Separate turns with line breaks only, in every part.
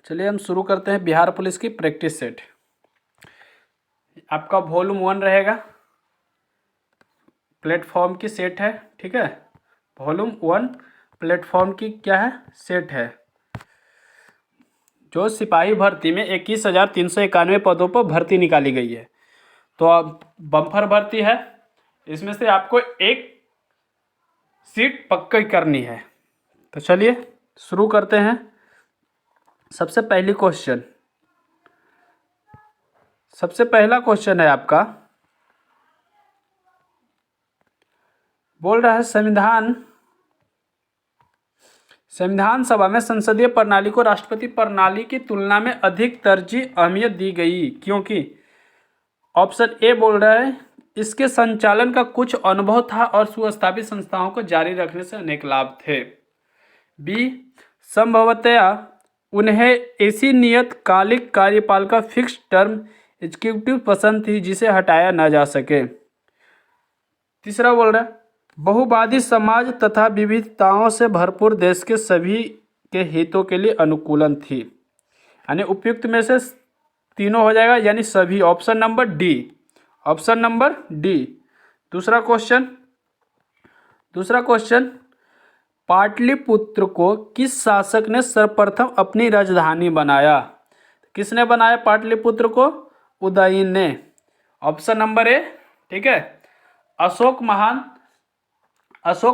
चलिए हम शुरू करते हैं बिहार पुलिस की प्रैक्टिस सेट। आपका वॉल्यूम 1 रहेगा, प्लेटफॉर्म की सेट है। ठीक है, वॉल्यूम 1 प्लेटफॉर्म की क्या है, सेट है। जो सिपाही भर्ती में 21,391 पदों पर भर्ती निकाली गई है। तो अब बम्पर भर्ती है, इसमें से आपको एक सीट पक्की करनी है। तो चलिए शुरू करते हैं। सबसे पहला क्वेश्चन है आपका, बोल रहा है संविधान सभा में संसदीय प्रणाली को राष्ट्रपति प्रणाली की तुलना में अधिक तरजीह अहमियत दी गई क्योंकि ऑप्शन ए बोल रहा है इसके संचालन का कुछ अनुभव था और सुस्थापित संस्थाओं को जारी रखने से अनेक लाभ थे। बी, संभवतया उन्हें ऐसी नियतकालिक कार्यपाल का फिक्स टर्म एग्जीक्यूटिव पसंद थी जिसे हटाया न जा सके। तीसरा बोल रहा है बहुवादी समाज तथा विविधताओं से भरपूर देश के सभी के हितों के लिए अनुकूलन थी। यानी उपयुक्त में से तीनों हो जाएगा, यानी सभी। Option number D. दूसरा क्वेश्चन, पाटलिपुत्र को किस शासक ने सर्वप्रथम अपनी राजधानी बनाया? किसने बनाया पाटलिपुत्र को? उदयन ने। ऑप्शन नंबर ए। ठीक है, अशोक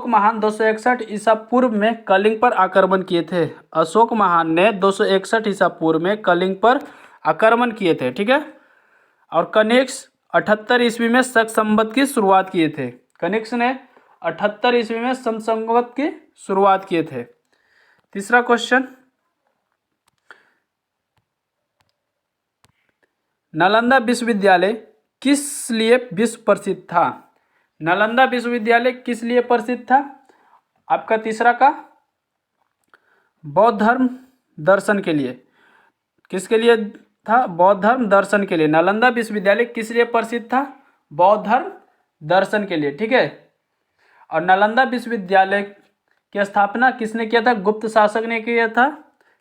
महान 261 ईसा पूर्व में कलिंग पर आक्रमण किए थे। अशोक महान ने 261 ईसा पूर्व में कलिंग पर आक्रमण किए थे। ठीक है, और कनिष्क 78 ईस्वी में शक संवत की शुरुआत किए थे। कनिष्क ने 78 ईस्वी में शक संवत की शुरुआत किए थे। तीसरा क्वेश्चन, नालंदा विश्वविद्यालय किस लिए विश्व प्रसिद्ध था? नालंदा विश्वविद्यालय किस लिए प्रसिद्ध था? आपका तीसरा का बौद्ध धर्म दर्शन के लिए। किसके लिए था? बौद्ध धर्म दर्शन के लिए। नालंदा विश्वविद्यालय किस लिए प्रसिद्ध था? बौद्ध धर्म दर्शन के लिए। ठीक है, और नालंदा विश्वविद्यालय की स्थापना किसने किया था? गुप्त शासक ने किया था।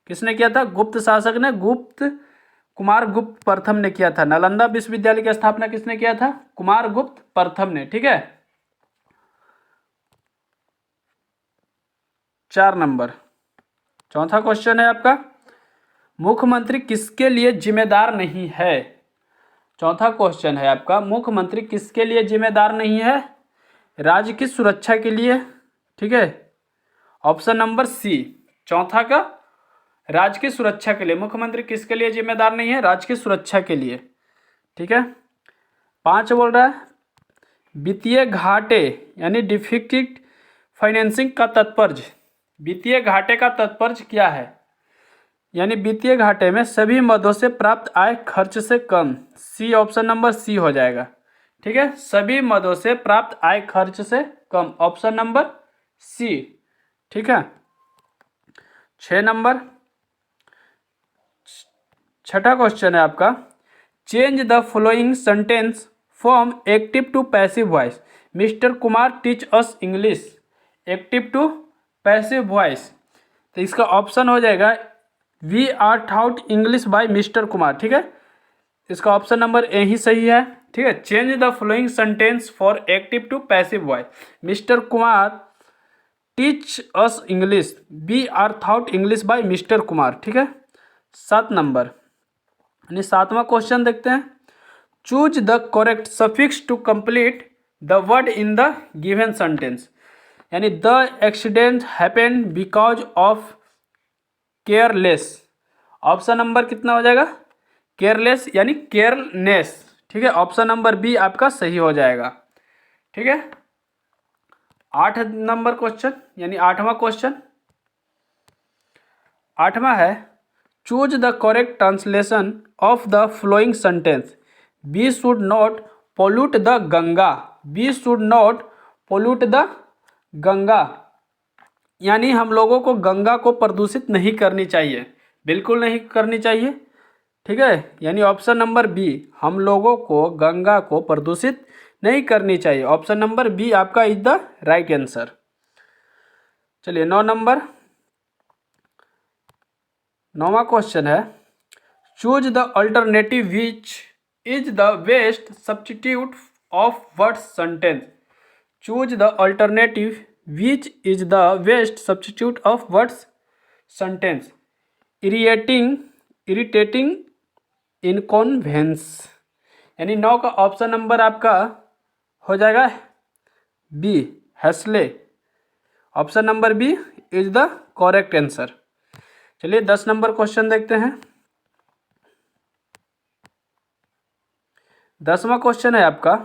किसने किया था? गुप्त शासक ने, कुमार गुप्त प्रथम ने किया था। नालंदा विश्वविद्यालय की स्थापना किसने किया था? कुमार गुप्त प्रथम ने। ठीक है, 4 नंबर। चौथा क्वेश्चन है आपका, मुख्यमंत्री किसके लिए जिम्मेदार नहीं है? चौथा क्वेश्चन है आपका, मुख्यमंत्री किसके लिए जिम्मेदार नहीं है? राज्य की सुरक्षा के लिए। ठीक है, ऑप्शन नंबर सी। चौथा का राज्य की सुरक्षा के लिए। मुख्यमंत्री किसके लिए जिम्मेदार नहीं है? राज्य की सुरक्षा के लिए। ठीक है, 5 बोल रहा है वित्तीय घाटे यानी डिफिकल्ट फाइनेंसिंग का तात्पर्य। वित्तीय घाटे का तात्पर्य क्या है? यानी वित्तीय घाटे में सभी मदों से प्राप्त आय खर्च से कम। सी, ऑप्शन नंबर सी हो जाएगा। ठीक है, सभी मदों से प्राप्त आय खर्च से कम। ऑप्शन नंबर सी। ठीक है, 6 नंबर। छठा क्वेश्चन है आपका, change the following sentence from active to passive voice. Mister Kumar teach us English. Active to passive voice, तो इसका ऑप्शन हो जाएगा we are taught English by mister Kumar. ठीक है, इसका ऑप्शन नंबर ए ही सही है। ठीक है, change the following sentence for active to passive voice. Mister Kumar teach us English, we are taught English by mister Kumar. ठीक है, 7 नंबर। यानी 7वां क्वेश्चन देखते हैं, choose the correct suffix to complete the word in the given sentence. यानी the accident happened because of careless. Option number कितना हो जाएगा? केयरलेस यानी केयरनेस। ठीक है, ऑप्शन नंबर बी आपका सही हो जाएगा। ठीक है, 8 नंबर क्वेश्चन यानी 8वां क्वेश्चन। 8वां है, choose the correct translation of the following sentence. We should not pollute the Ganga. We should not pollute the Ganga, यानी हम लोगों को गंगा को प्रदूषित नहीं करनी चाहिए, बिल्कुल नहीं करनी चाहिए। ठीक है, यानी ऑप्शन नंबर बी, हम लोगों को गंगा को प्रदूषित नहीं करनी चाहिए। ऑप्शन नंबर बी आपका इज द राइट आंसर। चलिए 9 नंबर, 9वां क्वेश्चन है, choose the alternative which is the best substitute of what sentence. Choose the alternative which is the best substitute of what sentence. Irritating inconvenience, यानी 9 का option number आपका हो जाएगा B, hassle. Option number B is the correct answer. चलिए 10 number question देखते हैं। 10वां question है आपका,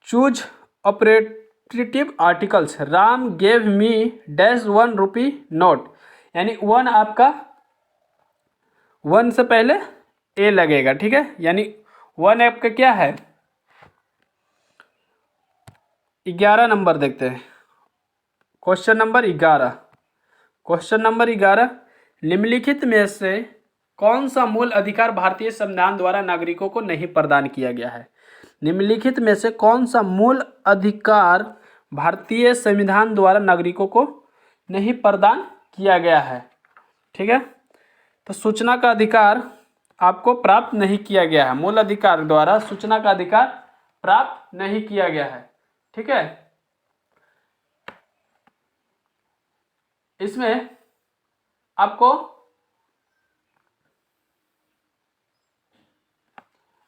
choose operative articles. Ram gave me dash 1 rupee note, यानी 1 आपका 1 से पहले ए लगेगा, ठीक है। यानी 1 आपका क्या है, 11 नंबर देखते हैं। Question number 11। क्वेश्चन नंबर 11, निम्नलिखित में से कौन सा मूल अधिकार भारतीय संविधान द्वारा नागरिकों को नहीं प्रदान किया गया है। निम्नलिखित में से कौन सा मूल अधिकार भारतीय संविधान द्वारा नागरिकों को नहीं प्रदान किया गया है, ठीक है। तो सूचना का अधिकार आपको प्राप्त नहीं किया गया है, मूल अधिकार द्वारा सूचना का अधिकार प्राप्त नहीं किया गया है, ठीक है। इसमें आपको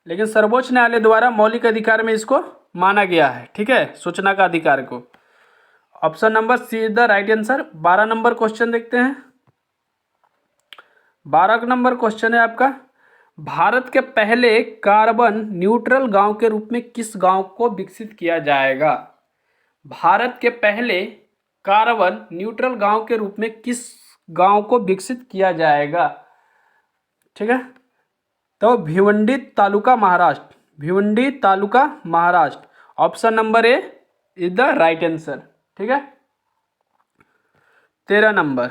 लेकिन सर्वोच्च न्यायालय द्वारा मौलिक अधिकार में इसको माना गया है, ठीक है, सूचना का अधिकार को। Option number C is the right answer. 12 number question देखते हैं। 12 नंबर क्वेश्चन है आपका, भारत के पहले कार्बन न्यूट्रल गांव के रूप में किस गांव को विकसित किया जाएगा। भारत के पहले कार्बन न्यूट्रल गांव के रूप में किस गांव को विकसित किया जाएगा, ठीक है। तो Bhiwandi taluka Maharashtra, Bhiwandi taluka Maharashtra. Option number A is the right answer, ठीक है। 13 नंबर,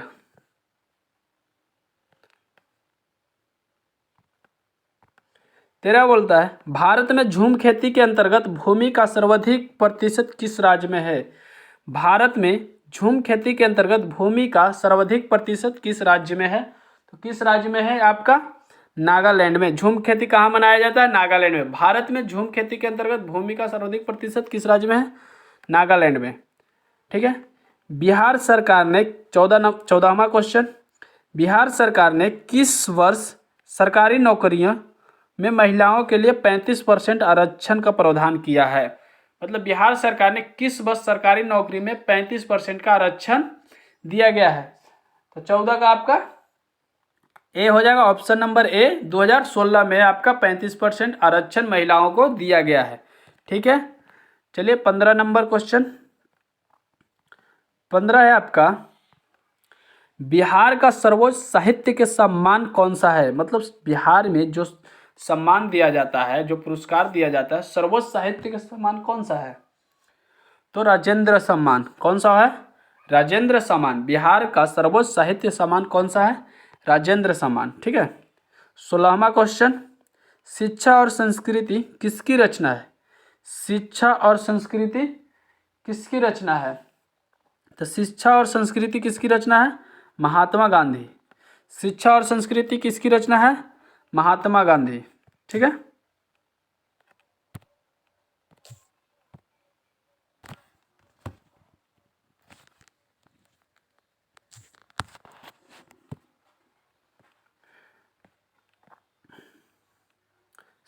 तेरह बोलता है, भारत में झूम खेती के अंतर्गत भूमि का सर्वाधिक प्रतिशत किस राज्य में है। भारत में झूम खेती के अंतर्गत भूमि का सर्वाधिक प्रतिशत किस राज्य में है। तो किस राज्य में है आपका, नागालैंड में। झूम खेती कहाँ मनाया जाता है, नागालैंड में। भारत में झूम खेती के अंतर्गत भूमि का सर्वाधिक प्रतिशत किस राज्य में है, नागालैंड में, ठीक है। बिहार सरकार ने 14वां क्वेश्चन, बिहार सरकार ने किस वर्ष सरकारी नौकरियों में महिलाओं के लिए 35% आरक्षण का प्रावधान किया है। मतलब बिहार सरकार ने किस वर्ष सरकारी नौकरी में 35% का आरक्षण दिया गया है। तो 14 का आपका ए हो जाएगा, ऑप्शन नंबर ए। 2016 में आपका 35% आरक्षण महिलाओं को दिया गया है, ठीक है। चलिए 15 नंबर क्वेश्चन। 15 है आपका, बिहार का सर्वोच्च साहित्य के सम्मान कौन सा है। मतलब बिहार में जो सम्मान दिया जाता है, जो पुरस्कार दिया जाता है, सर्वोच्च साहित्य का सम्मान कौन सा है। तो राजेंद्र सम्मान। कौन सा है, राजेंद्र सम्मान। बिहार का सर्वोच्च साहित्य सम्मान कौन सा है, राजेंद्र सम्मान, ठीक है। 16वां क्वेश्चन, शिक्षा और संस्कृति किसकी रचना है। शिक्षा और संस्कृति किसकी रचना है। तो शिक्षा और संस्कृति किसकी रचना है, महात्मा गांधी। शिक्षा और संस्कृति किसकी रचना है, महात्मा गांधी, ठीक है।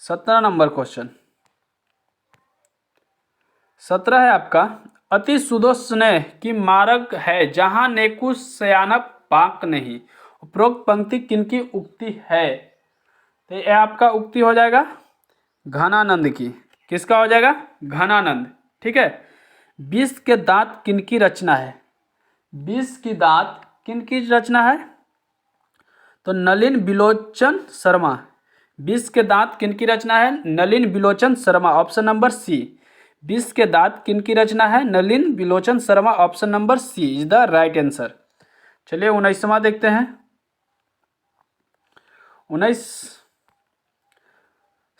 सत्रह नंबर क्वेश्चन। 17 है आपका, अति सुदो स्नेह की मार्ग है जहां नेकु सयाना पाक नहीं। उपरोक्त पंक्ति किनकी उक्ति है। तो ये आपका उक्ति हो जाएगा घनानंद की। किसका हो जाएगा, घनानंद, ठीक है। 20 के दांत किनकी रचना है। 20 की दांत किनकी रचना है। तो नलिन बिलोचन शर्मा। 20 के दांत किनकी रचना है, Nalin Bilochan Sharma. Option number C. 20 के दांत किनकी रचना है, Nalin Bilochan Sharma. Option number C is the right answer. चलिए 19वां देखते हैं। 19,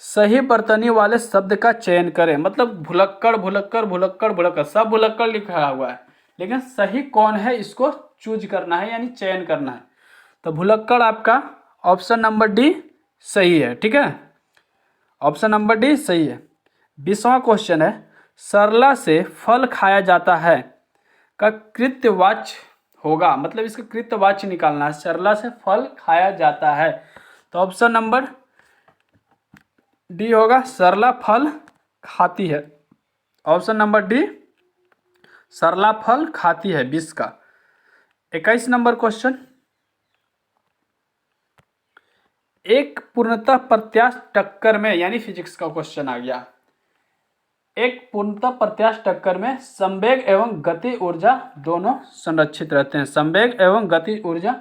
सही बर्तनी वाले शब्द का चयन करें। मतलब भुलक्कड़ भुलक्कड़ भुलक्कड़ भुलक्कड़, सब भुलक्कड़ लिखा हुआ है, लेकिन सही कौन है इसको चूज करना है यानी चयन करना है। तो भुलक्कड़ आपका ऑप्शन नंबर डी सही है। ठीक है, ऑप्शन नंबर डी सही है। 20वां क्वेश्चन है, सरला से फल खाया जाता है का कृत्यवाच्य होगा, मतलब इसका कृत्यवाच्य निकालना है। सरला से फल खाया जाता है, तो ऑप्शन नंबर डी होगा, सरला फल खाती है। ऑप्शन नंबर डी, सरला फल खाती है 20 का। 21 नंबर क्वेश्चन, एक पूर्णतः प्रत्यास्थ टक्कर में, यानी फिजिक्स का क्वेश्चन आ गया, एक पूर्णतः प्रत्यास्थ टक्कर में संवेग एवं गति ऊर्जा दोनों संरक्षित रहते हैं। संवेग एवं गति ऊर्जा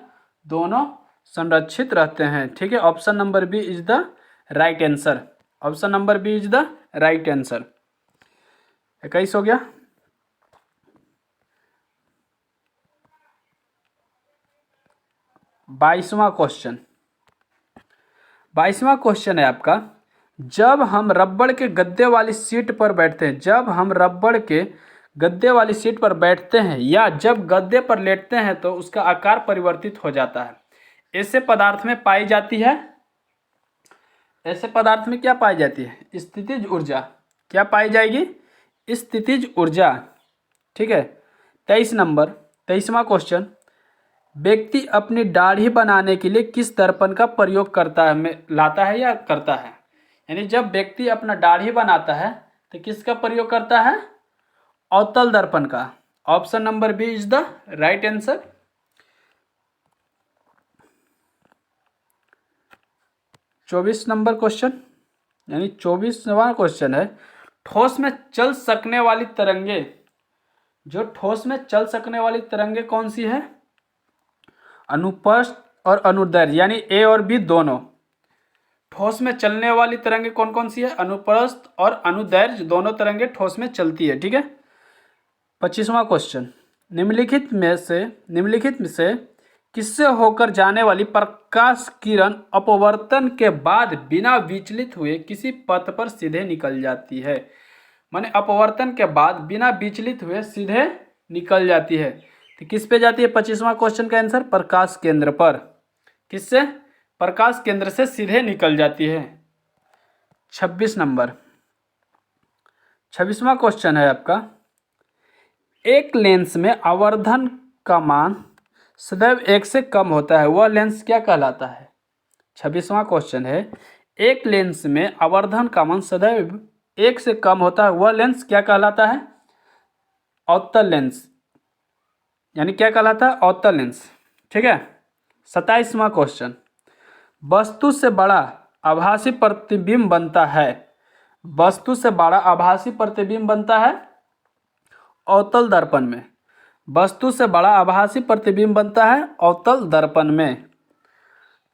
दोनों संरक्षित रहते हैं। ठीक है, option number B is the right answer. Option number B is the right answer. 21 हो गया। 22वां क्वेश्चन, 22वां क्वेश्चन है आपका, जब हम रबड़ के गद्दे वाली सीट पर बैठते हैं, जब हम रबड़ के गद्दे वाली सीट पर बैठते हैं या जब गद्दे पर लेटते हैं तो उसका आकार परिवर्तित हो जाता है। ऐसे पदार्थ में पाई जाती है, ऐसे पदार्थ में क्या पाई जाती है? स्थितिज ऊर्जा। क्या पाई जाएगी? स्थितिज ऊर्जा। ठीक है। 23 नंबर, 23वां क्वेश्चन, व्यक्ति अपनी दाढ़ी बनाने के लिए किस दर्पण का प्रयोग करता है, लाता है या करता है? यानी जब व्यक्ति अपना दाढ़ी बनाता है तो किसका प्रयोग करता है? अवतल दर्पण का। Option number B is the right answer. 24 number question, यानी 24वां क्वेश्चन है, ठोस में चल सकने वाली तरंगे, जो ठोस में चल सकने वाली तरंगे कौन सी है? अनुप्रस्थ और अनुदैर्ध्य, यानी ए और बी दोनों। ठोस में चलने वाली तरंगे कौन कौन सी है? अनुप्रस्थ और अनुदैर्ध्य दोनों तरंगे ठोस में चलती है। ठीक है। 25वां क्वेश्चन, निम्नलिखित में से किससे होकर जाने वाली प्रकाश किरण अपवर्तन के बाद बिना विचलित हुए किसी पथ पर सीधे निकल जाती है? माने अपवर्तन के बाद बिना विचलित हुए सीधे निकल जाती है, तो किस पे जाती है? 25वां क्वेश्चन का आंसर प्रकाश केंद्र पर। किससे? प्रकाश केंद्र से सीधे निकल जाती है। 26 नंबर, 26वां क्वेश्चन है आपका, एक लेंस में आवर्धन का मान सदैव 1 से कम होता है, वह लेंस क्या कहलाता है? 26वां क्वेश्चन है, एक लेंस में आवर्धन का मान सदैव 1 से कम होता है, वह लेंस क्या कहलाता है? अवतल लेंस, यानी क्या कहलाता है? अवतल लेंस। ठीक है। 27वां क्वेश्चन, वस्तु से बड़ा आभासी प्रतिबिंब बनता है, वस्तु से बड़ा आभासी प्रतिबिंब बनता है अवतल दर्पण में। वस्तु से बड़ा आभासी प्रतिबिंब बनता है अवतल दर्पण में।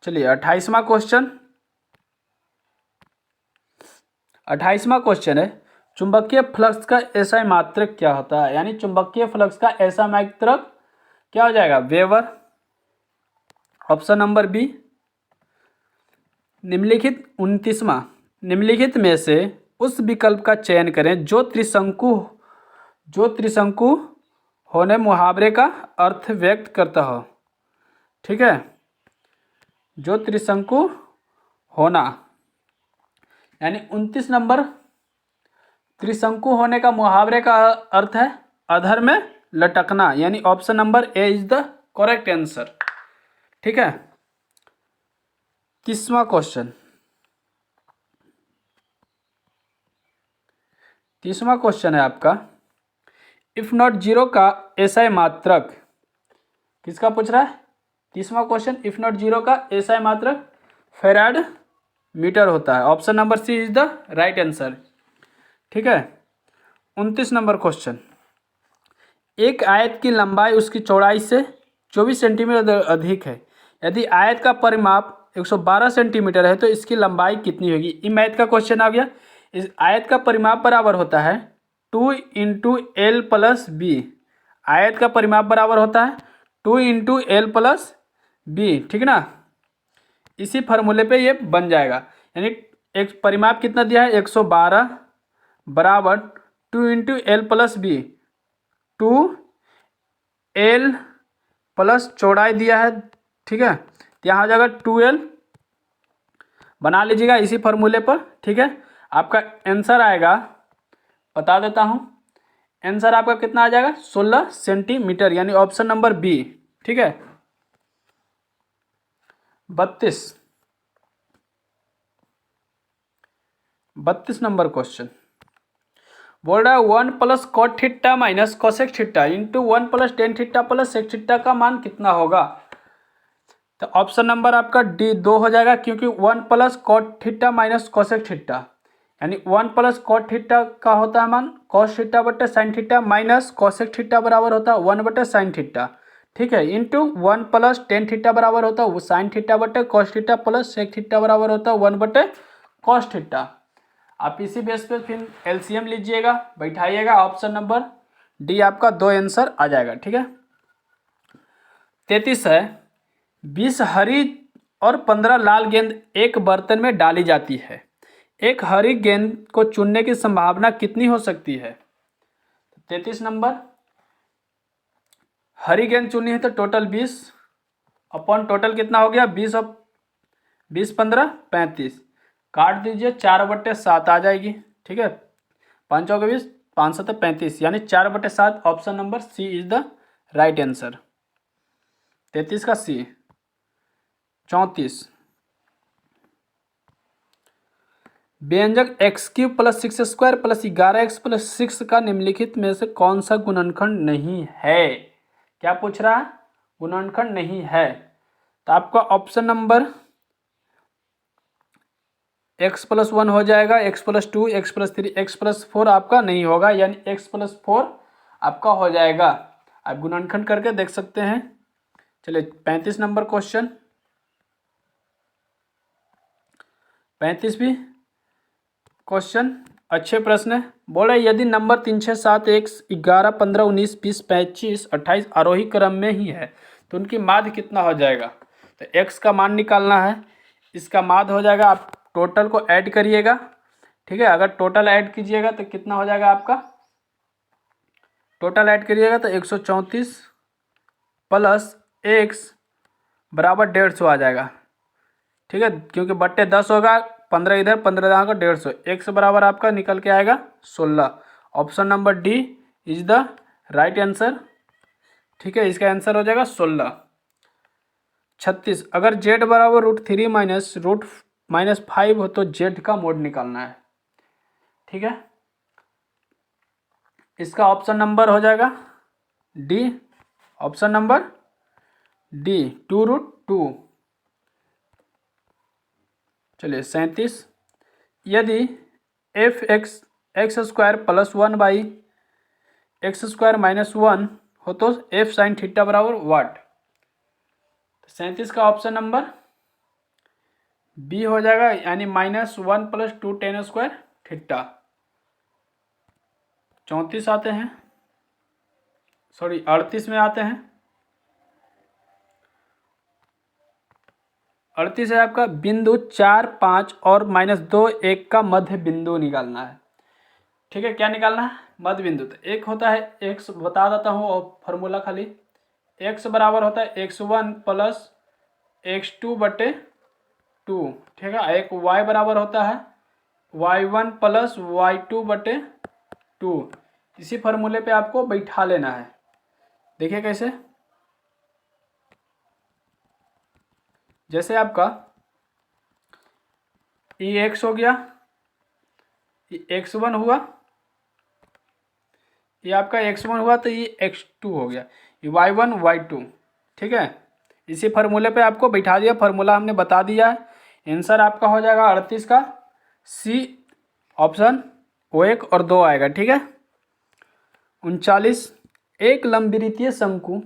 चलिए 28वां क्वेश्चन, 28वां क्वेश्चन है, चुंबकीय फ्लक्स का एसआई मात्रक क्या होता है? यानी चुंबकीय फ्लक्स का एसआई मात्रक क्या हो जाएगा? वेबर। Option number B. निम्नलिखित 29वां, निम्नलिखित में से उस विकल्प का चयन करें जो त्रिशंकु होने मुहावरे का अर्थ व्यक्त करता हो। ठीक है, जो त्रिशंकु होना, यानी 29 नंबर, त्रिशंकु होने का मुहावरे का अर्थ है अधर में लटकना, यानी option number A is the correct answer. ठीक है। 30वां क्वेश्चन, 30वां क्वेश्चन है आपका, इफ नॉट जीरो का एसआई मात्रक किसका पूछ रहा है? 30वां क्वेश्चन, इफ नॉट जीरो का एसआई मात्रक फैराड मीटर होता है। Option number C is the right answer. ठीक है। 29 नंबर क्वेश्चन, एक आयत की लंबाई उसकी चौड़ाई से 24 सेंटीमीटर अधिक है, यदि आयत का परिमाप 112 सेंटीमीटर है तो इसकी लंबाई कितनी होगी? ई मैथ का क्वेश्चन आ गया। इस आयत का परिमाप बराबर होता है 2 इंटू एल प्लस बी। आयत का परिमाप बराबर होता है 2 इंटू एल प्लस बी। ठीक ना, इसी फार्मूले पे ये बन जाएगा। यानी एक परिमाप कितना दिया है? 112 बराबर 2 into L plus B, 2 L plus चौड़ाई दिया है, ठीक है, तो यहाँ हो जाएगा 2L, बना लीजिएगा इसी फॉर्मूले पर, ठीक है। आपका आंसर आएगा, बता देता हूँ, आंसर आपका कितना आ जाएगा 16 सेंटीमीटर, यानी ऑप्शन नंबर बी, ठीक है। 32 नंबर क्वेश्चन बोल रहा है 1 plus cot theta minus cosec theta into 1 plus tan theta plus sec theta का मान कितना होगा। तो ऑप्शन नंबर आपका डी 2 हो जाएगा, क्योंकि 1 plus cot theta minus cosec theta, यानी 1 प्लस कॉट थीटा का होता है मान कॉस थीटा बटे sine theta minus cosec theta बराबर होता है 1 बटे साइन थीटा, ठीक है, इंटू 1 प्लस टेन थीटा बराबर होता है साइन थीटा बटे cos theta plus sec theta बराबर होता है 1 बटे कॉस थीटा। आप इसी बेस पे फिर एलसीएम लीजिएगा, बैठाइएगा, ऑप्शन नंबर डी आपका 2 आंसर आ जाएगा, ठीक है। 33 है 20 हरी और 15 लाल गेंद एक बर्तन में डाली जाती है, एक हरी गेंद को चुनने की संभावना कितनी हो सकती है। 33 नंबर, हरी गेंद चुनी है तो टोटल 20 अपॉन टोटल कितना हो गया 20 और 20 15 35, काट दीजिए 4/7 आ जाएगी, ठीक है, 5 चौके 20 5 7 35, यानी 4/7 option number C is the right answer. 33 का सी। 34 व्यंजक x³ plus 6² plus 11x plus 6 का निम्नलिखित में से कौन सा गुणनखंड नहीं है। क्या पूछ रहा है, गुणनखंड नहीं है, तो आपका ऑप्शन नंबर x+1 हो जाएगा, x+2 x+3 x+4 आपका नहीं होगा, यानी x+4 आपका हो जाएगा। आप गुणनखंड करके देख सकते हैं। चलिए 35 नंबर क्वेश्चन, 35 भी क्वेश्चन अच्छे प्रश्न है। बोले यदि नंबर 3 6 7 1 11 15 19 20 25 28 आरोही क्रम में ही है तो उनकी माध्य कितना हो जाएगा। तो x का मान निकालना है, इसका माध्य हो जाएगा, आप टोटल को ऐड करिएगा, ठीक है। अगर टोटल ऐड कीजिएगा तो कितना हो जाएगा आपका, टोटल ऐड करिएगा तो 134 प्लस x बराबर 150 आ जाएगा, ठीक है, क्योंकि बट्टे 10 होगा, 15 इधर 15 यहाँ का 150, x बराबर आपका निकल के आएगा 16। Option number D is the right answer, ठीक है, इसका आंसर हो जाएगा 16। 36 अगर z बराबर √3 माइनस √-5 हो तो z का मोड निकालना है, ठीक है। इसका ऑप्शन नंबर हो जाएगा डी, ऑप्शन नंबर डी 2√2। चलिए 37 यदि f(x² + 1/x² - 1 हो तो f sin थीटा बराबर वाट। 37 का ऑप्शन नंबर बी हो जाएगा, यानी -1 + 2 tan² थीटा। 34 आते हैं, सॉरी 38 में आते हैं। 38 है आपका बिंदु 4 5 और -2 1 का मध्य बिंदु निकालना है, ठीक है। क्या निकालना है, मध्य बिंदु। तो एक होता है x, बता देता हूँ और फॉर्मूला खाली, x बराबर होता है x1 + x2/2, ठीक है। एक y बराबर होता है y1 + y2/2। इसी फॉर्मूले पे आपको बैठा लेना है, देखिए कैसे, जैसे आपका ये x हो गया, ये x1 हुआ, ये आपका x1 हुआ तो ये x2 हो गया, ये y1 y2, ठीक है। इसी फार्मूले पे आपको बैठा दिया, फार्मूला हमने बता दिया है। आंसर आपका हो जाएगा 38 का सी ऑप्शन, वो 1 और 2 आएगा, ठीक है। 39 एक लंबवृत्तीय शंकु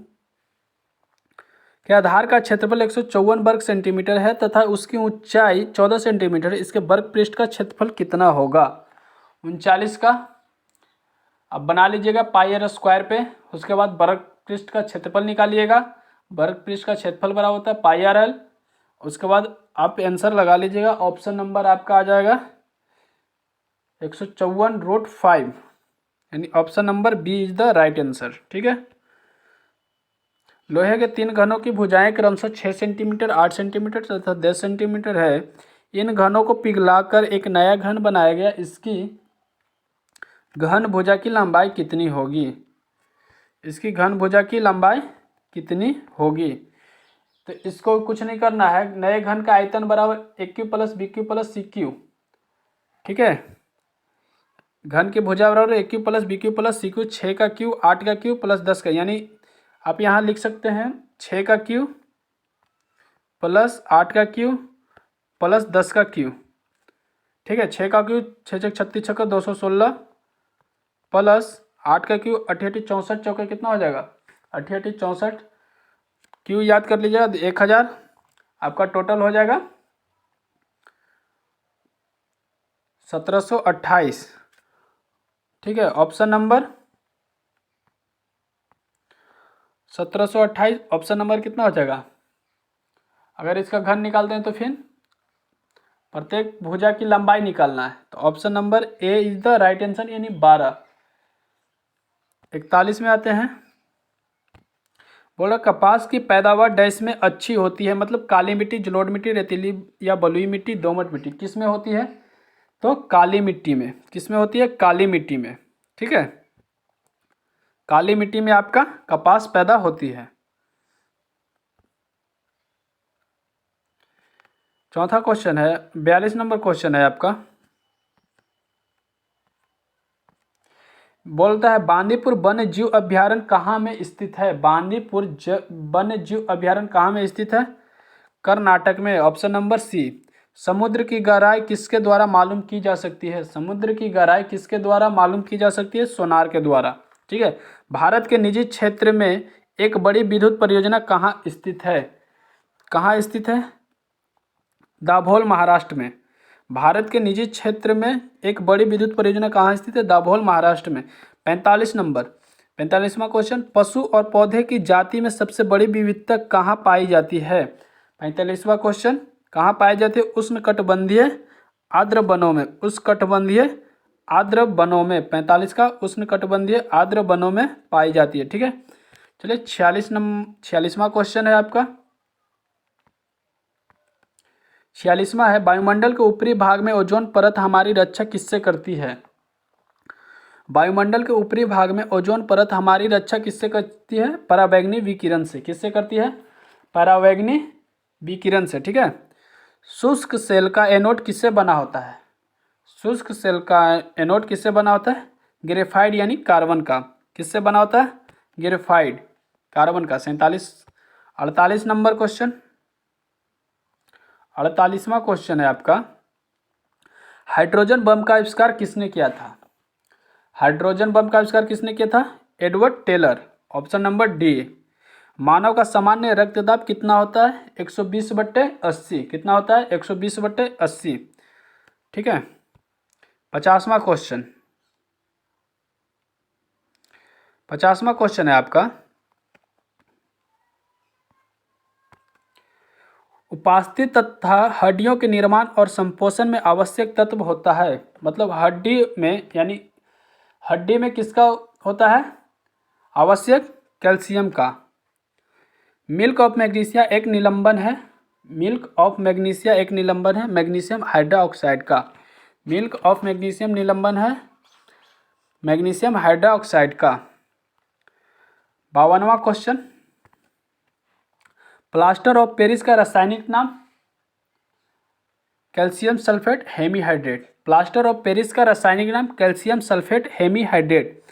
के आधार का क्षेत्रफल 154 वर्ग सेंटीमीटर है तथा उसकी ऊंचाई 14 सेंटीमीटर, इसके वर्ग पृष्ठ का क्षेत्रफल कितना होगा। 39 का अब बना लीजिएगा πr² पे, उसके बाद वर्ग पृष्ठ का क्षेत्रफल निकालिएगा, वर्ग पृष्ठ का क्षेत्रफल बराबर होता है πrl, उसके बाद आप आंसर लगा लीजिएगा। ऑप्शन नंबर आपका आ जाएगा 154√5, यानी option number B is the right answer, ठीक है। लोहे के 3 घनों की भुजाएं क्रमशः 6 सेंटीमीटर, 8 सेंटीमीटर तथा 10 सेंटीमीटर है। इन घनों को पिघलाकर एक नया घन बनाया गया। इसकी घन भुजा की लंबाई कितनी होगी? इसकी घन भुजा की लंबाई कितनी होगी? तो इसको कुछ नहीं करना है। नए घन का आयतन बराबर A cube plus B cube plus C cube. ठीक है, घन की भुजा बराबर A cube plus B cube plus C cube. 6 का क्यू, 8 का क्यू प्लस 10 का, यानी आप यहाँ लिख सकते हैं 6 का क्यू प्लस 8 का क्यू प्लस 10 का क्यू। ठीक है, 6 का क्यू 6 6 36 छक्का 216 प्लस 8 का क्यू 8 8 64 चौके कितना हो जाएगा? 8 8 64। क्यू याद कर लीजिएगा 1000। आपका टोटल हो जाएगा 1728। ठीक है, ऑप्शन नंबर 1728 ऑप्शन नंबर कितना हो जाएगा? अगर इसका घन निकालते हैं तो फिर प्रत्येक भुजा की लंबाई निकालना है, तो option number A is the right answer, यानी 12। 41 में आते हैं। बोला कपास की पैदावार डैश में अच्छी होती है, मतलब काली मिट्टी, जलोढ़ मिट्टी, रेतीली या बलुई मिट्टी, दोमट मिट्टी, किस में होती है? तो काली मिट्टी में। किस में होती है? काली मिट्टी में। ठीक है, काली मिट्टी में आपका कपास पैदा होती है। चौथा क्वेश्चन है, 42 नंबर क्वेश्चन है आपका। बोलता है बांदीपुर वन्य जीव अभ्यारण्य कहाँ में स्थित है? बांदीपुर वन्य जीव अभ्यारण्य कहाँ में स्थित है? कर्नाटक में। Option number C. समुद्र की गहराई किसके द्वारा मालूम की जा सकती है? समुद्र की गहराई किसके द्वारा मालूम की जा सकती है? सोनार के द्वारा। ठीक है, भारत के निजी क्षेत्र में एक बड़ी विद्युत परियोजना कहाँ स्थित है? कहाँ स्थित है? दाभोल, महाराष्ट्र में। भारत के निजी क्षेत्र में एक बड़ी विद्युत परियोजना कहाँ स्थित है? दाभोल, महाराष्ट्र में। 45 नंबर, 45वां क्वेश्चन, पशु और पौधे की जाति में सबसे बड़ी विविधता कहाँ पाई जाती है? 45वां क्वेश्चन, कहाँ पाई जाती है? उष्णकटिबंधीय आर्द्र वनों में। उष्णकटिबंधीय आर्द्र वनों में। 45 का उष्णकटिबंधीय आर्द्र वनों में पाई जाती है। ठीक है, चलिए 46वां क्वेश्चन है आपका। 46वां है, वायुमंडल के ऊपरी भाग में ओजोन परत हमारी रक्षा किससे करती है? वायुमंडल के ऊपरी भाग में ओजोन परत हमारी रक्षा किससे करती है? पराबैंगनी विकिरण से। किससे करती है? पराबैंगनी विकिरण से। ठीक है, शुष्क सेल का एनोड किससे बना होता है? शुष्क सेल का एनोड किससे बना होता है? ग्रेफाइट यानी कार्बन का। किससे बना होता है? ग्रेफाइट, कार्बन का। 48 नंबर क्वेश्चन, 48वां क्वेश्चन है आपका। हाइड्रोजन बम का आविष्कार किसने किया था? हाइड्रोजन बम का आविष्कार किसने किया था? Edward Teller. Option number D. मानव का सामान्य रक्तदाब कितना होता है? 120/80। कितना होता है? 120/80। ठीक है, 50वां क्वेश्चन, 50वां क्वेश्चन है आपका। उपास्थि तथा हड्डियों के निर्माण और संपोषण में आवश्यक तत्व होता है। मतलब हड्डी में, यानी हड्डी में किसका होता है आवश्यक? कैल्शियम का। मिल्क ऑफ मैग्नीशिया एक निलंबन है। मिल्क ऑफ मैग्नीशिया एक निलंबन है मैग्नीशियम हाइड्रोक्साइड का। मिल्क ऑफ मैग्नीशियम निलंबन है मैग्नीशियम हाइड्रोक्साइड का। 52वां क्वेश्चन, प्लास्टर ऑफ पेरिस का रासायनिक नाम? Calcium sulphate hemihydrate. Plaster of Paris का रासायनिक नाम calcium sulphate hemihydrate.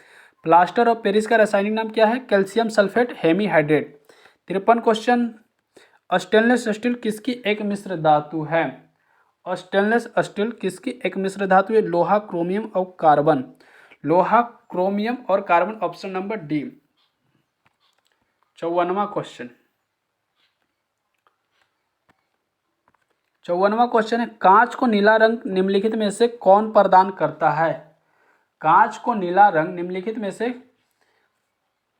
Plaster of Paris का रासायनिक नाम क्या है? Calcium sulphate hemihydrate. 53 question, stainless steel किसकी एक मिश्र धातु है? स्टेनलेस स्टील किसकी एक मिश्र धातु है? लोहा, क्रोमियम और कार्बन। लोहा, क्रोमियम और कार्बन। Option number D. 54वां क्वेश्चन, 54वां क्वेश्चन है, कांच को नीला रंग निम्नलिखित में से कौन प्रदान करता है? कांच को नीला रंग निम्नलिखित में से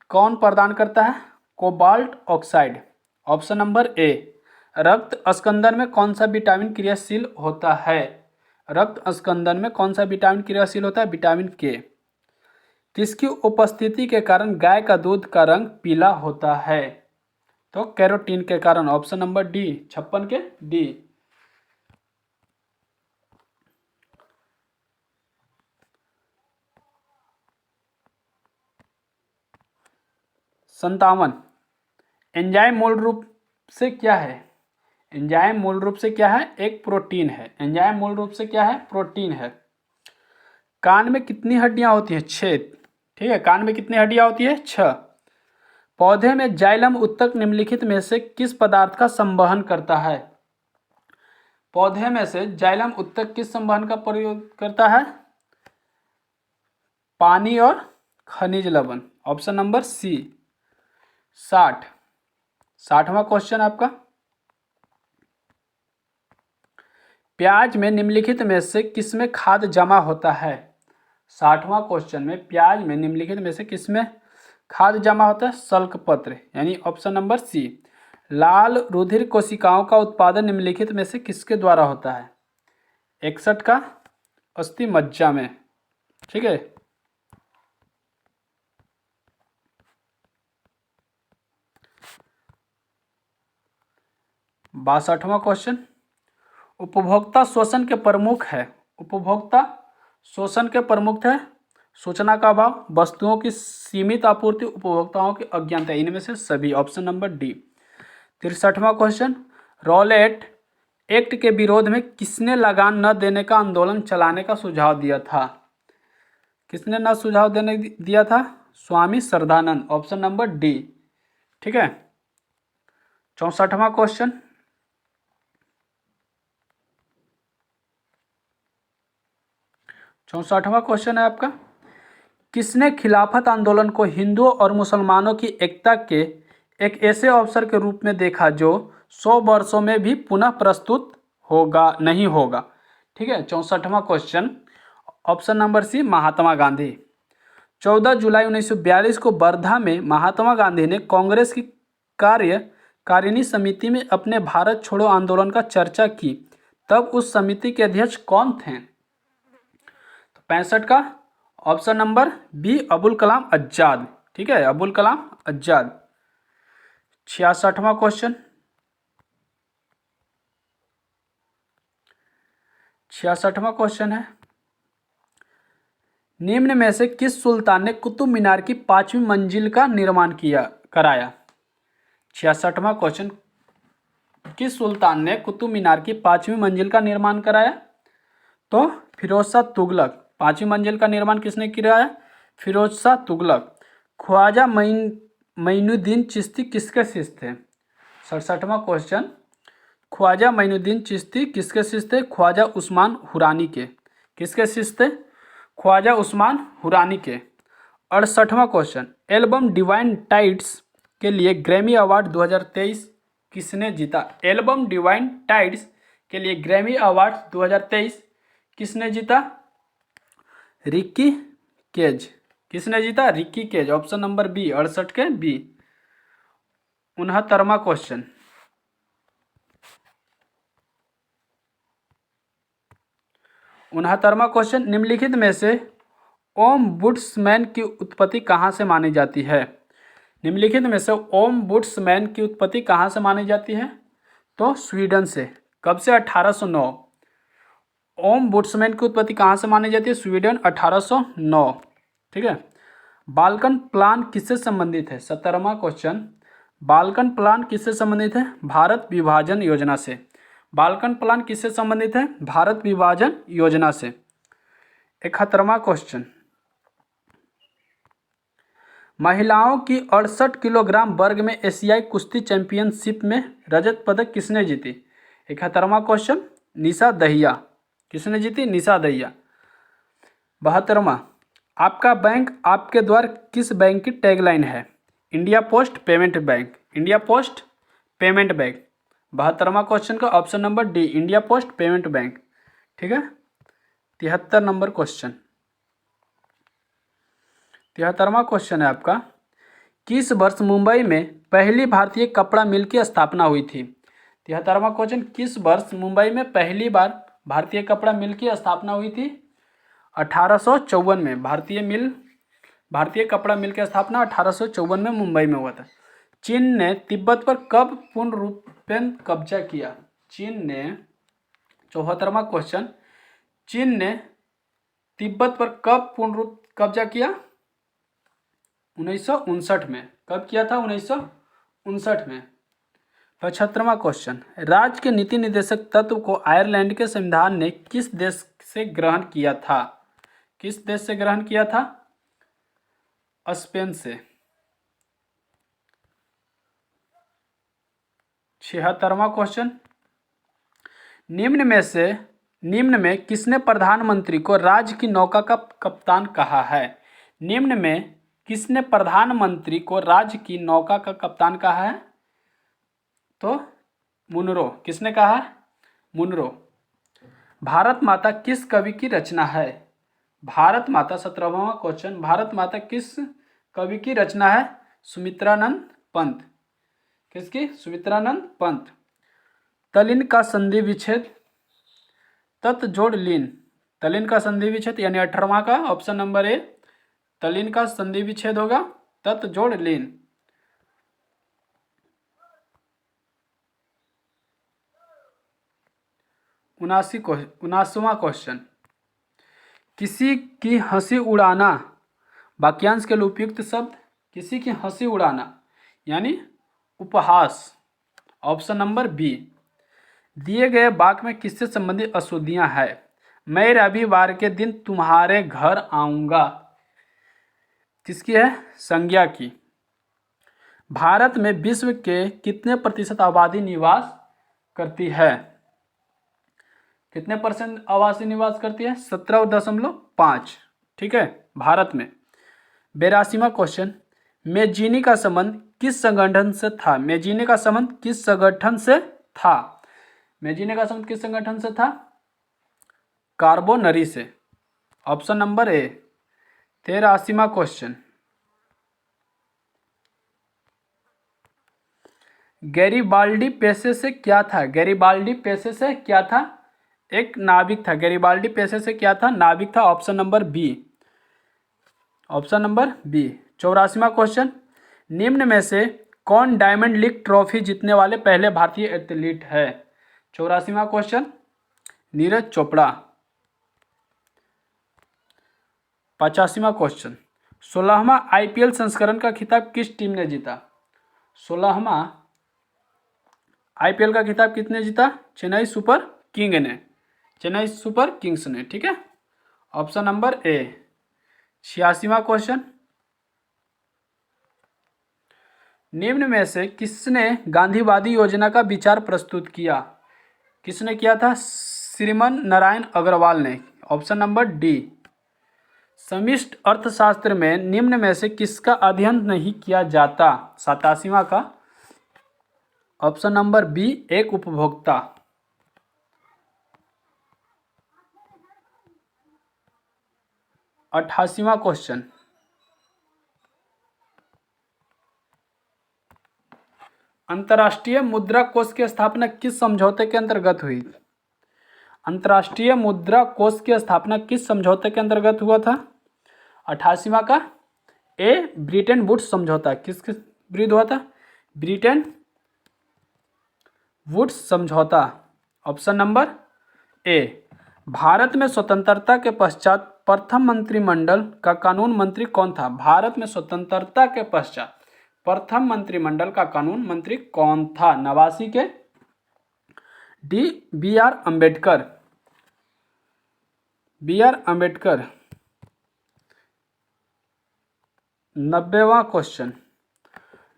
कौन प्रदान करता है? Cobalt oxide. ऑप्शन नंबर ए। रक्त स्कंदन में कौन सा विटामिन क्रियाशील होता है? रक्त स्कंदन में कौन सा विटामिन क्रियाशील होता है? विटामिन के। किसकी उपस्थिति के कारण गाय का दूध का रंग पीला होता है? तो कैरोटीन के कारण, ऑप्शन नंबर डी, 56 के डी। 57, एंजाइम मूल रूप से क्या है? एंजाइम मूल रूप से क्या है? एक प्रोटीन है। एंजाइम मूल रूप से क्या है? प्रोटीन है। कान में कितनी हड्डियां होती हैं? 6। ठीक है, कान में कितनी हड्डियां होती है? 6। पौधे में जाइलम उत्तक निम्नलिखित में से किस पदार्थ का संवहन करता है? पौधे में से जाइलम उत्तक किस संवहन का प्रयोग करता है? पानी और खनिज लवण, ऑप्शन नंबर सी। 60वां क्वेश्चन आपका, प्याज में निम्नलिखित में से किसमें खाद जमा होता है? 60वां क्वेश्चन में प्याज में निम्नलिखित में से किसमें खाद जमा होता है? शल्क पत्र, यानी ऑप्शन नंबर सी। लाल रुधिर कोशिकाओं का उत्पादन निम्नलिखित में से किसके द्वारा होता है? 61 का अस्थि मज्जा में। ठीक है, 62वां क्वेश्चन, उपभोक्ता शोषण के प्रमुख है। उपभोक्ता शोषण के प्रमुख है सूचना का अभाव, वस्तुओं की सीमित आपूर्ति, उपभोक्ताओं की अज्ञानता, इनमें से सभी, ऑप्शन नंबर डी। 63वां क्वेश्चन, रॉलेट एक्ट के विरोध में किसने लगान न देने का आंदोलन चलाने का सुझाव दिया था? किसने न सुझाव देने दिया था? Swami Shraddhanand, option number D. ठीक है, 64वां क्वेश्चन, है आपका, किसने खिलाफत आंदोलन को हिंदुओं और मुसलमानों की एकता के एक ऐसे अवसर के रूप में देखा जो 100 वर्षों में भी पुनः प्रस्तुत नहीं होगा? ठीक है, 64वां क्वेश्चन, ऑप्शन नंबर सी, महात्मा गांधी। 14 जुलाई 1942 को वर्धा में महात्मा गांधी ने कांग्रेस की कार्यकारिणी समिति में अपने भारत छोड़ो आंदोलन का चर्चा की, तब उस समिति के अध्यक्ष कौन थे? 65 का option number B, Abul Kalam Azad. ठीक है, अबुल कलाम आजाद। 66वां क्वेश्चन, 66वां क्वेश्चन है, निम्न में से किस सुल्तान ने कुतुब मीनार की 5वीं मंजिल का निर्माण कराया? 66वां क्वेश्चन, किस सुल्तान ने कुतुब मीनार की 5वीं मंजिल का निर्माण कराया? तो फिरोज शाह तुगलक। 5वीं मंजिल का निर्माण किसने कराया? फिरोज शाह तुगलक। ख्वाजा मोइनुद्दीन चिश्ती किसके शिष्य थे? 67वां क्वेश्चन, ख्वाजा मोइनुद्दीन चिश्ती किसके शिष्य थे? ख्वाजा उस्मान हुरानी के। किसके शिष्य थे? ख्वाजा उस्मान हुरानी के। 68वां क्वेश्चन, एल्बम डिवाइन टाइड्स के लिए ग्रैमी अवार्ड 2023 किसने जीता? एल्बम डिवाइन टाइड्स के लिए ग्रैमी अवार्ड 2023 किसने जीता? रिक्की केज। किसने जीता? Ricky Kej, option number B, 68 के बी। 69वां क्वेश्चन, 69वां क्वेश्चन, निम्नलिखित में से ओम्बुड्समैन की उत्पत्ति कहाँ से मानी जाती है? निम्नलिखित में से ओम्बुड्समैन की उत्पत्ति कहाँ से मानी जाती है? तो स्वीडन से। कब से? 1809। ओम्बुड्समैन की उत्पत्ति कहाँ से मानी जाती है? स्वीडन, 1809। ठीक है, बाल्कन प्लान किससे संबंधित है? 17वां क्वेश्चन, बाल्कन प्लान किससे संबंधित है? भारत विभाजन योजना से। बाल्कन प्लान किससे संबंधित है? भारत विभाजन योजना से। 71वां क्वेश्चन, महिलाओं की 68 किलोग्राम वर्ग में एशियाई कुश्ती चैंपियनशिप में रजत पदक किसने जीती? 71वां क्वेश्चन, निशा दहिया। किसने जीती? निशा दहिया। 72वां, आपका बैंक आपके द्वार किस बैंक की टैगलाइन है? India post payment bank. India post payment bank. 72वां क्वेश्चन का option number D, India post payment bank. ठीक है, 73 नंबर क्वेश्चन, 73वां क्वेश्चन है आपका, किस वर्ष मुंबई में पहली भारतीय कपड़ा मिल की स्थापना हुई थी? 73वां क्वेश्चन, किस वर्ष मुंबई में पहली बार भारतीय कपड़ा मिल की स्थापना हुई थी? 1854 में। भारतीय कपड़ा मिल की स्थापना 1854 में मुंबई में हुआ था। चीन ने तिब्बत पर कब पूर्ण रूपेण कब्जा किया? चीन ने 74वां क्वेश्चन, चीन ने तिब्बत पर कब पूर्ण रूप कब्जा किया? 1959 में। कब किया था? 1959 में। 75वां क्वेश्चन, राज्य के नीति निर्देशक तत्व को आयरलैंड के संविधान ने किस देश से ग्रहण किया था? किस देश से ग्रहण किया था? स्पेन से। 76वां क्वेश्चन, निम्न में किसने प्रधानमंत्री को राज्य की नौका का कप्तान कहा है? निम्न में किसने प्रधानमंत्री को राज्य की नौका का कप्तान कहा है? तो मुनरो। किसने कहा? मुनरो। भारत माता किस कवि की रचना है? भारत माता 17वां क्वेश्चन, भारत माता किस कवि की रचना है? सुमित्रानंद पंत। किसकी? सुमित्रानंद पंत। तल्लीन का संधि विच्छेद, तत् जोड़ लीन। तल्लीन का संधि विच्छेद यानी 18वां का ऑप्शन नंबर ए, तल्लीन का संधि विच्छेद होगा तत् जोड़ लीन। 79वां क्वेश्चन, किसी की हंसी उड़ाना वाक्यांश के लिए उपयुक्त शब्द? किसी की हंसी उड़ाना यानी उपहास, ऑप्शन नंबर बी। दिए गए वाक्य में किससे संबंधित अशुद्धियां हैं? मैं रविवार के दिन तुम्हारे घर आऊंगा, किसकी है? संज्ञा की। भारत में विश्व के कितने प्रतिशत आबादी निवास करती है? कितने परसेंट आवासीय निवास करती है? 17.5। ठीक है, भारत में। 82वां क्वेश्चन, मेजीनी का संबंध किस संगठन से था? मेजीनी का संबंध किस संगठन से था? मेजीनी का संबंध किस संगठन से था? कार्बोनरी से, ऑप्शन नंबर ए। 83वां क्वेश्चन, गैरिबाल्डी पेशे से क्या था? गैरिबाल्डी पेशे से क्या था? एक नाविक था। गैरिबाल्डी पेशे से क्या था? नाविक था, option number B. Option number B. 84वां क्वेश्चन, निम्न में से कौन डायमंड लीग ट्रॉफी जीतने वाले पहले भारतीय एथलीट है? 84वां क्वेश्चन, नीरज चोपड़ा। 85वां क्वेश्चन, 16वां आईपीएल संस्करण का खिताब किस टीम ने जीता? 16वां आईपीएल का खिताब किसने जीता? चेन्नई सुपर किंग ने, चेन्नई सुपर किंग्स ने। ठीक है, ऑप्शन नंबर ए। 86वां क्वेश्चन, निम्न में से किसने गांधीवादी योजना का विचार प्रस्तुत किया? किसने किया था? श्रीमन नारायण अग्रवाल ने, ऑप्शन नंबर डी। समष्टि अर्थशास्त्र में निम्न में से किसका अध्ययन नहीं किया जाता? 87वां का, ऑप्शन नंबर बी, एक उपभोक्ता। 88वां क्वेश्चन, अंतर्राष्ट्रीय मुद्रा कोष की स्थापना किस समझौते के अंतर्गत हुई? अंतर्राष्ट्रीय मुद्रा कोष की स्थापना किस समझौते के अंतर्गत हुआ था? 88वां का ए, ब्रिटेन वुड्स समझौता। किस विरुद्ध हुआ था? ब्रिटेन वुड्स समझौता, ऑप्शन नंबर ए। भारत में स्वतंत्रता के पश्चात प्रथम मंत्रिमंडल का कानून मंत्री कौन था? भारत में स्वतंत्रता के पश्चात प्रथम मंत्रिमंडल का कानून मंत्री कौन था? 89 के D, B R Ambedkar. B R Ambedkar. 90वां क्वेश्चन,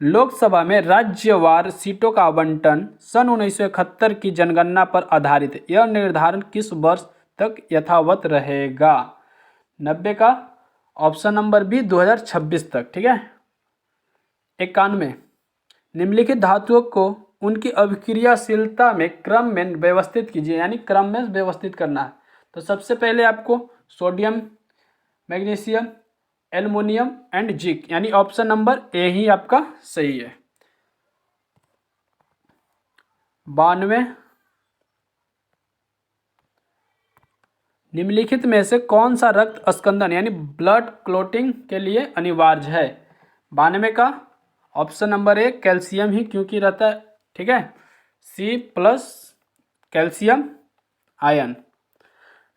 लोकसभा में राज्यवार सीटों का आवंटन सन 1971 की जनगणना पर आधारित है। यह निर्धारण किस वर्ष तक यथावत रहेगा? 90 का ऑप्शन नंबर बी, 2026 तक। ठीक है। 91, निम्नलिखित धातुओं को उनकी अभिक्रियाशीलता में क्रम में व्यवस्थित कीजिए, यानी क्रम में व्यवस्थित करना है। तो सबसे पहले आपको sodium, magnesium, aluminium and zinc, यानी ऑप्शन नंबर ए ही आपका सही है। 92, निम्नलिखित में से कौन सा रक्त स्कंदन यानी ब्लड क्लोटिंग के लिए अनिवार्य है? 92 का ऑप्शन नंबर ए कैल्शियम ही क्योंकि रहता है, ठीक है, C+ कैल्शियम आयन।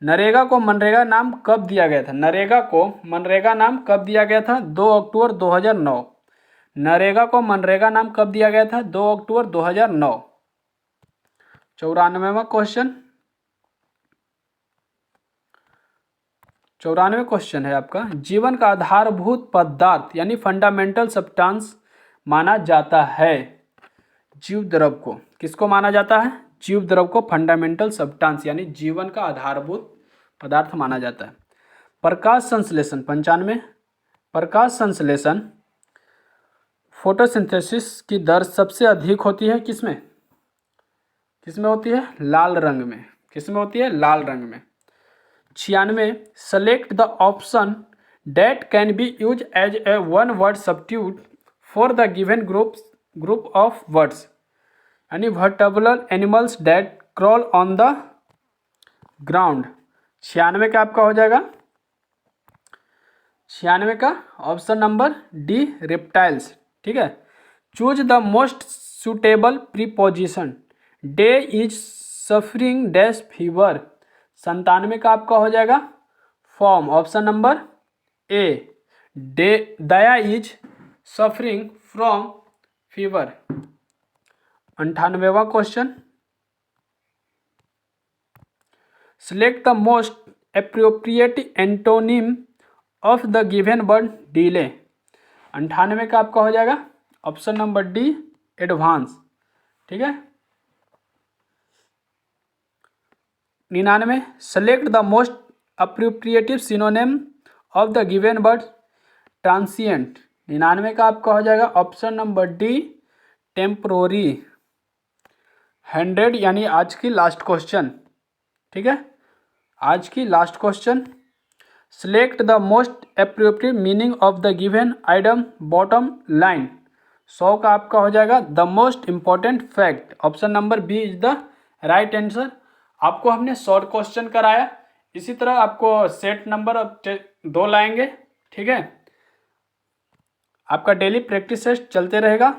नरेगा को मनरेगा नाम कब दिया गया था? नरेगा को मनरेगा नाम कब दिया गया था? 2 अक्टूबर 2009। नरेगा को मनरेगा नाम कब दिया गया था? 2 अक्टूबर 2009। 94वां क्वेश्चन, 94 क्वेश्चन है आपका, जीवन का आधारभूत पदार्थ यानी फंडामेंटल सब्सटेंस माना जाता है जीव द्रव को। किसको माना जाता है? जीव द्रव को फंडामेंटल सब्सटेंस यानी जीवन का आधारभूत पदार्थ माना जाता है। प्रकाश संश्लेषण 95, प्रकाश संश्लेषण फोटोसिंथेसिस की दर सबसे अधिक होती है किसमें? किसमें होती है? लाल रंग में। किसमें होती है? लाल रंग में। 96, select the option that can be use as a one word substitute for the given group of words यानी vertebral animals that crawl on the ground. 96 का आपका हो जाएगा, 96 का ऑप्शन नंबर डी रेप्टाइल्स, ठीक है। Choose the most suitable preposition, day is suffering dash fever. 97 का आपका हो जाएगा from, option number A day, Daya is suffering from fever. 98वां question, select the most appropriate antonym of the given word delay. 98 का आपका हो जाएगा ऑप्शन नंबर डी एडवांस, ठीक है। 99, select the most appropriative synonym of the given word transient. 99 का आपका हो जाएगा ऑप्शन नंबर डी टेम्पोररी। 100 यानी आज की लास्ट क्वेश्चन, ठीक है, आज की last question, select the most appropriate meaning of the given item bottom line. 100 का आपका हो जाएगा the most important fact, option number B is the right answer. आपको हमने शॉर्ट क्वेश्चन कराया, इसी तरह आपको सेट नंबर 2 लाएंगे, ठीक है। आपका डेली प्रैक्टिस टेस्ट चलते रहेगा।